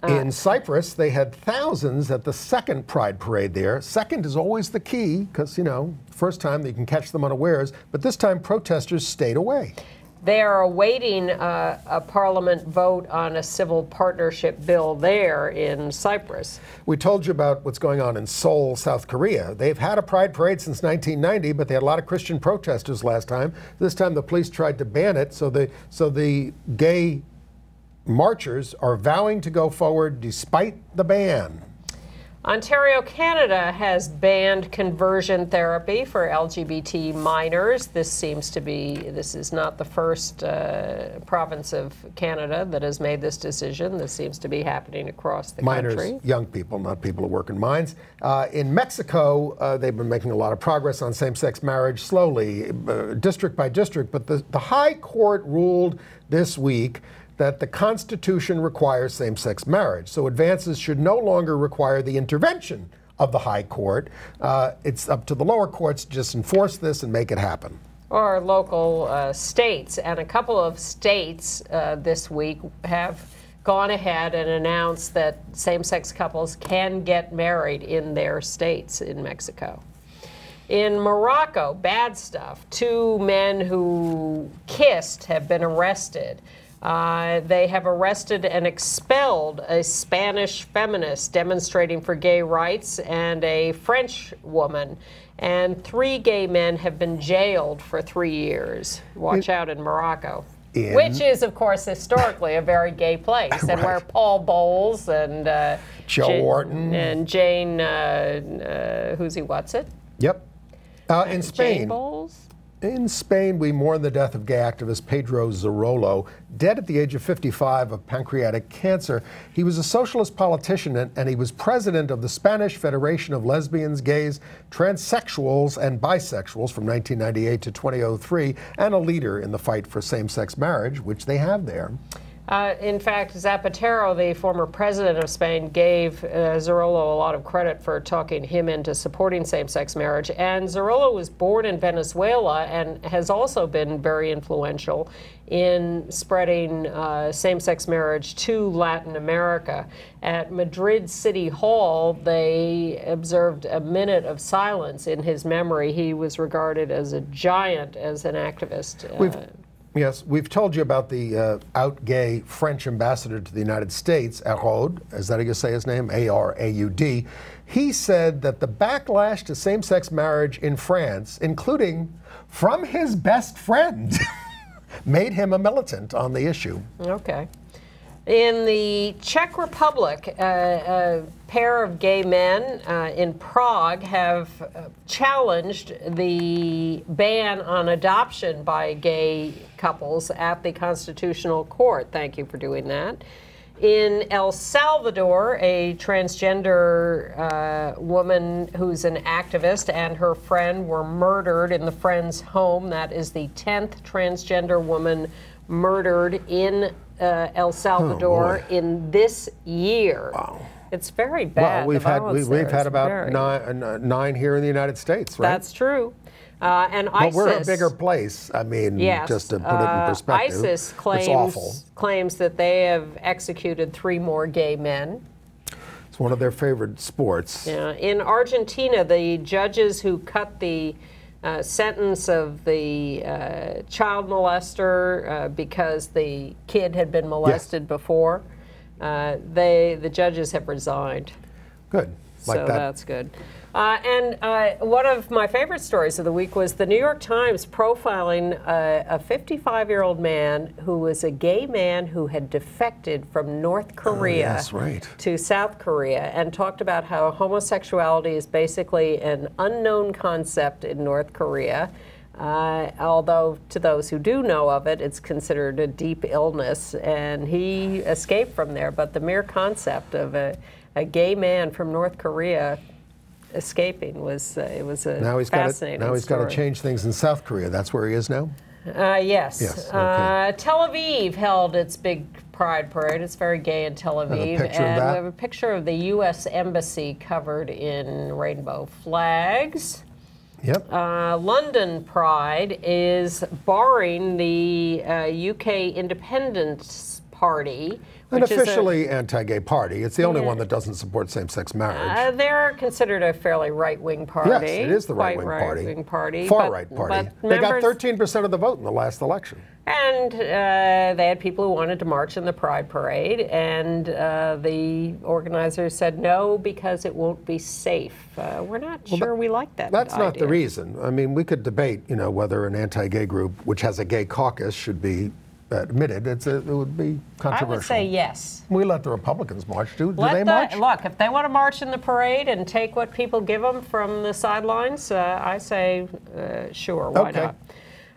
In Cyprus, they had thousands at the second Pride Parade there. Second is always the key, because, you know, first time you can catch them unawares, but this time protesters stayed away. They are awaiting a Parliament vote on a civil partnership bill there in Cyprus. We told you about what's going on in Seoul, South Korea. They've had a Pride Parade since 1990, but they had a lot of Christian protesters last time. This time the police tried to ban it, so the gay marchers are vowing to go forward despite the ban. Ontario, Canada has banned conversion therapy for LGBT minors. This is not the first province of Canada that has made this decision. This seems to be happening across the country. Minors, young people, not people who work in mines. In Mexico, they've been making a lot of progress on same-sex marriage slowly, district by district, but the High Court ruled this week that the Constitution requires same-sex marriage. So advances should no longer require the intervention of the High Court. It's up to the lower courts to just enforce this and make it happen. Or local states. And a couple of states this week have gone ahead and announced that same-sex couples can get married in their states in Mexico. In Morocco, bad stuff. 2 men who kissed have been arrested. They have arrested and expelled a Spanish feminist demonstrating for gay rights and a French woman. And 3 gay men have been jailed for 3 years. Watch out in Morocco. Which is, of course, historically a very gay place, and where Paul Bowles and Joe Orton and Jane, who's he, what's it? Yep. In Spain. Jane Bowles? In Spain, we mourn the death of gay activist Pedro Zarollo, dead at the age of 55 of pancreatic cancer. He was a socialist politician, and he was president of the Spanish Federation of Lesbians, Gays, Transsexuals, and Bisexuals from 1998 to 2003, and a leader in the fight for same-sex marriage, which they have there. In fact, Zapatero, the former president of Spain, gave Zarollo a lot of credit for talking him into supporting same-sex marriage. And Zarollo was born in Venezuela and has also been very influential in spreading same-sex marriage to Latin America. At Madrid City Hall, they observed a minute of silence in his memory. He was regarded as a giant as an activist. Yes, we've told you about the out-gay French ambassador to the United States, Araud. Is that how you say his name? A-R-A-U-D. He said that the backlash to same-sex marriage in France, including from his best friend, made him a militant on the issue. Okay. In the Czech Republic, a pair of gay men in Prague have challenged the ban on adoption by gay couples at the Constitutional Court. Thank you for doing that. In El Salvador, a transgender woman who's an activist and her friend were murdered in the friend's home. That is the 10th transgender woman murdered in El Salvador in this year. Wow. It's very bad. Well, we've had about nine here in the United States, right? That's true. And ISIS, we're a bigger place. I mean, yes, just to put it in perspective, ISIS claims that they have executed 3 more gay men. It's one of their favorite sports. Yeah. In Argentina, the judges who cut the sentence of the child molester because the kid had been molested before, the judges have resigned. Good. Like so that. That's good. And one of my favorite stories of the week was the New York Times profiling a 55-year-old man who was a gay man who had defected from North Korea to South Korea, and talked about how homosexuality is basically an unknown concept in North Korea. Although to those who do know of it, it's considered a deep illness, and he escaped from there. But the mere concept of a gay man from North Korea escaping was it was a fascinating Now he's got to change things in South Korea. That's where he is now? Yes. Okay. Tel Aviv held its big pride parade. It's very gay in Tel Aviv. And we have a picture of the U.S. Embassy covered in rainbow flags. Yep. London Pride is barring the UK Independence Party. An officially anti-gay party. It's the only one that doesn't support same-sex marriage. They're considered a fairly right-wing party. Yes, it is the right-wing party. Far-right party. They got 13% of the vote in the last election. And they had people who wanted to march in the Pride Parade, and the organizers said no because it won't be safe. We're not sure we like that That's idea. not the reason. I mean, we could debate, whether an anti-gay group, which has a gay caucus, should be admitted. It would be controversial. I would say yes. We let the Republicans march, too. Do they march? Look, if they want to march in the parade and take what people give them from the sidelines, I say sure, why not?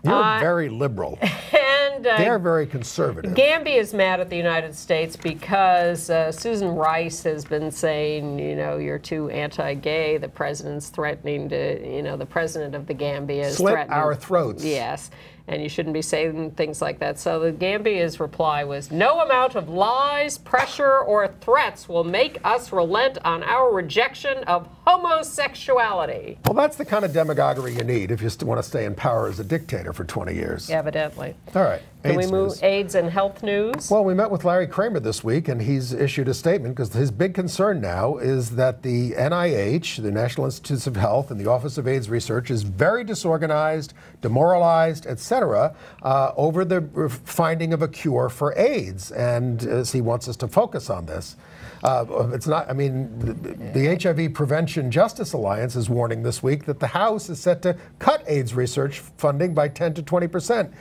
You're very liberal. And they're very conservative. Gambia is mad at the United States because Susan Rice has been saying, you're too anti-gay. The president's threatening to, the president of the Gambia is slit threatening our throats. Yes. And you shouldn't be saying things like that. So the Gambia's reply was, no amount of lies, pressure, or threats will make us relent on our rejection of homosexuality. Well, that's the kind of demagoguery you need if you want to stay in power as a dictator for 20 years. Evidently. All right. Can we move AIDS and health news? Well, we met with Larry Kramer this week, and he's issued a statement because his big concern now is that the NIH, the National Institutes of Health, and the Office of AIDS Research is very disorganized, demoralized, etc., over the finding of a cure for AIDS. And he wants us to focus on this. It's not, I mean, the HIV Prevention Justice Alliance is warning this week that the House is set to cut AIDS research funding by 10 to 20%.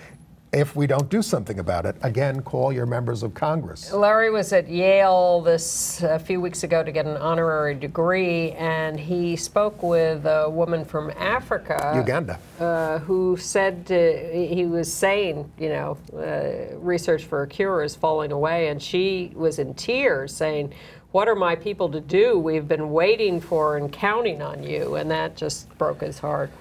If we don't do something about it. Again, call your members of Congress. Larry was at Yale a few weeks ago to get an honorary degree, and he spoke with a woman from Africa. Uganda. Who said, he was saying, research for a cure is falling away, and she was in tears saying, what are my people to do? We've been waiting for and counting on you, and that just broke his heart.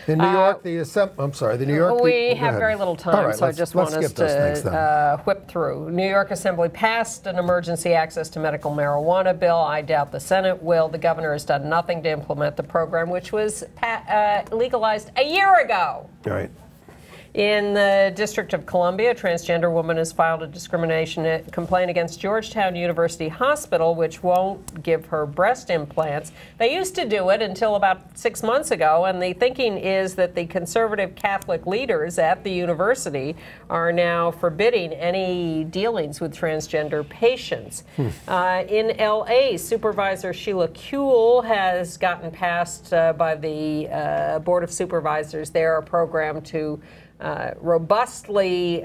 In New York, the New York... We have very little time, right, so I just want us to whip through. New York Assembly passed an emergency access to medical marijuana bill. I doubt the Senate will. The governor has done nothing to implement the program, which was legalized a year ago. Right. In the District of Columbia, a transgender woman has filed a discrimination complaint against Georgetown University Hospital, which won't give her breast implants. They used to do it until about 6 months ago, and the thinking is that the conservative Catholic leaders at the university are now forbidding any dealings with transgender patients. In L.A., Supervisor Sheila Kuehl has gotten passed by the Board of Supervisors there a program to robustly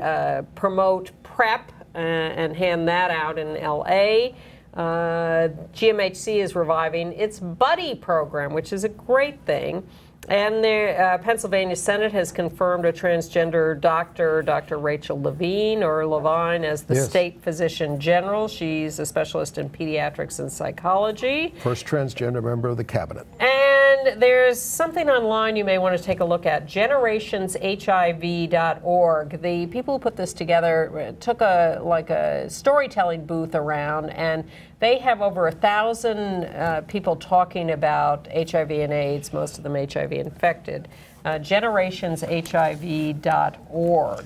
promote PrEP and hand that out in L.A. GMHC is reviving its Buddy program, which is a great thing. And the Pennsylvania Senate has confirmed a transgender doctor, Dr. Rachel Levine, as the state physician general. She's a specialist in pediatrics and psychology. First transgender member of the cabinet. And there's something online you may want to take a look at, generationshiv.org. The people who put this together took a storytelling booth around, and they have over 1,000 people talking about HIV and AIDS, most of them HIV infected. Generationshiv.org.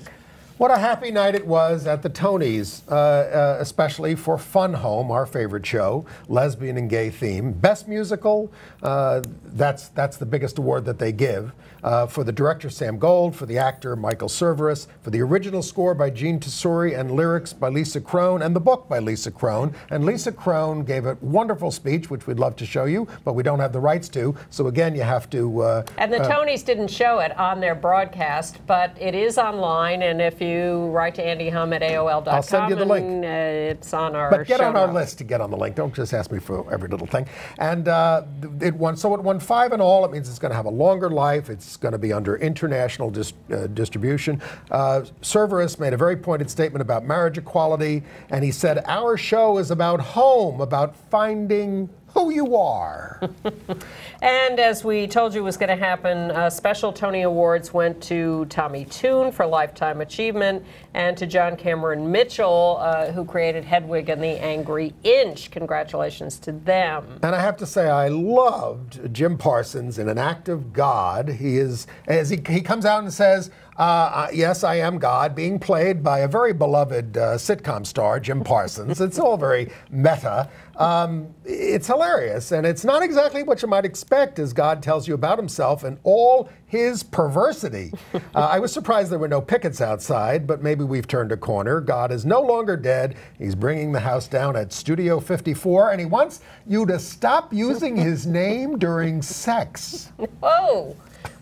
What a happy night it was at the Tonys, especially for Fun Home, our favorite show, lesbian and gay theme. Best musical, that's the biggest award that they give. For the director, Sam Gold, for the actor, Michael Cerveris, for the original score by Gene Tesori and lyrics by Lisa Crone, and the book by Lisa Crone. And Lisa Crone gave a wonderful speech, which we'd love to show you, but we don't have the rights to. So again, you have to... and the Tonys didn't show it on their broadcast, but it is online, and if you write to Andy Hum at AOL.com, I'll send you the link. It's on our But get show on our notes. list to get on the link. Don't just ask me for every little thing. And it won 5 in all. It means it's going to have a longer life. It's going to be under international distribution. Cerveris made a very pointed statement about marriage equality, and he said, our show is about home, about finding who you are. And as we told you was going to happen, special Tony Awards went to Tommy Tune for Lifetime Achievement and to John Cameron Mitchell, who created Hedwig and the Angry Inch. Congratulations to them. And I have to say, I loved Jim Parsons in An Act of God. He is, as he comes out and says, yes, I am God, being played by a very beloved sitcom star, Jim Parsons. It's all very meta. It's hilarious, and it's not exactly what you might expect as God tells you about himself and all his perversity. I was surprised there were no pickets outside, but maybe we've turned a corner. God is no longer dead. He's bringing the house down at Studio 54, and he wants you to stop using his name during sex. Whoa,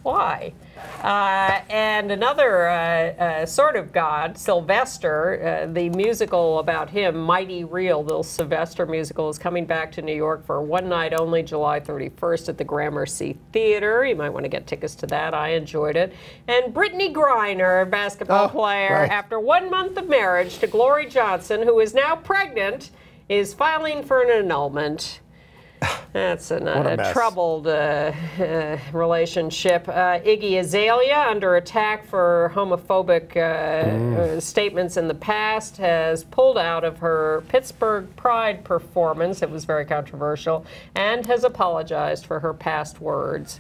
why? And another sort of god, Sylvester, the musical about him, Mighty Real, the Sylvester musical, is coming back to New York for one night only, July 31st at the Gramercy Theater. You might want to get tickets to that. I enjoyed it. And Brittany Griner, basketball player, right. after 1 month of marriage to Glory Johnson, who is now pregnant, is filing for an annulment. That's a troubled relationship. Iggy Azalea, under attack for homophobic statements in the past, has pulled out of her Pittsburgh Pride performance. It was very controversial, and has apologized for her past words.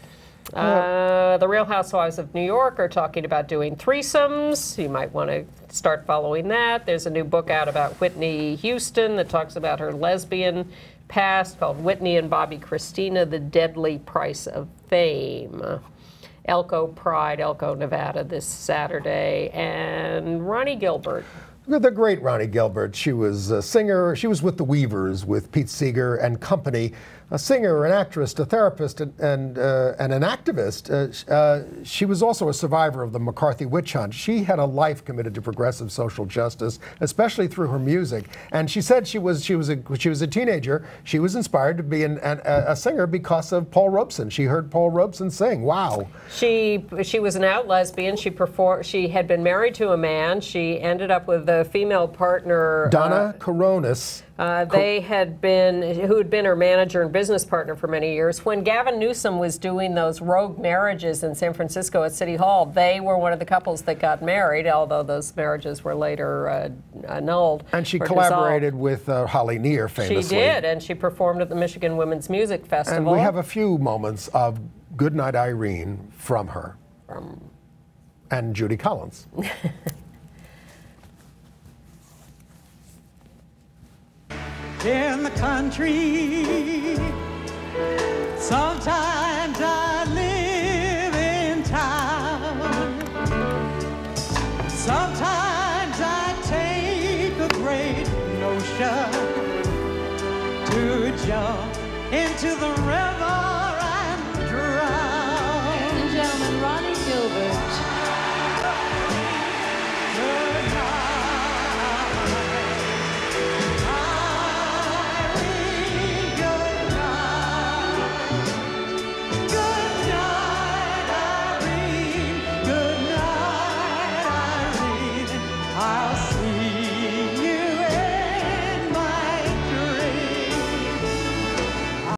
The Real Housewives of New York are talking about doing threesomes. You might want to start following that. There's a new book out about Whitney Houston that talks about her lesbian past, called Whitney and Bobby Christina, The Deadly Price of Fame. Elko Pride, Elko, Nevada, this Saturday. And Ronnie Gilbert. The great Ronnie Gilbert. She was a singer. She was with the Weavers, with Pete Seeger and company. A singer, an actress, a therapist, and an activist. She was also a survivor of the McCarthy witch hunt. She had a life committed to progressive social justice, especially through her music. And she said she was a teenager. She was inspired to be a singer because of Paul Robeson. She heard Paul Robeson sing. Wow. She was an out lesbian. She had been married to a man. She ended up with a female partner, Donna Coronis. Who had been her manager and business partner for many years. When Gavin Newsom was doing those rogue marriages in San Francisco at City Hall, they were one of the couples that got married, although those marriages were later annulled. And she collaborated with Holly Near, famously. She did, and she performed at the Michigan Women's Music Festival. And we have a few moments of Goodnight Irene from her. And Judy Collins. In the country, sometimes I live in town. Sometimes I take a great notion to jump into the river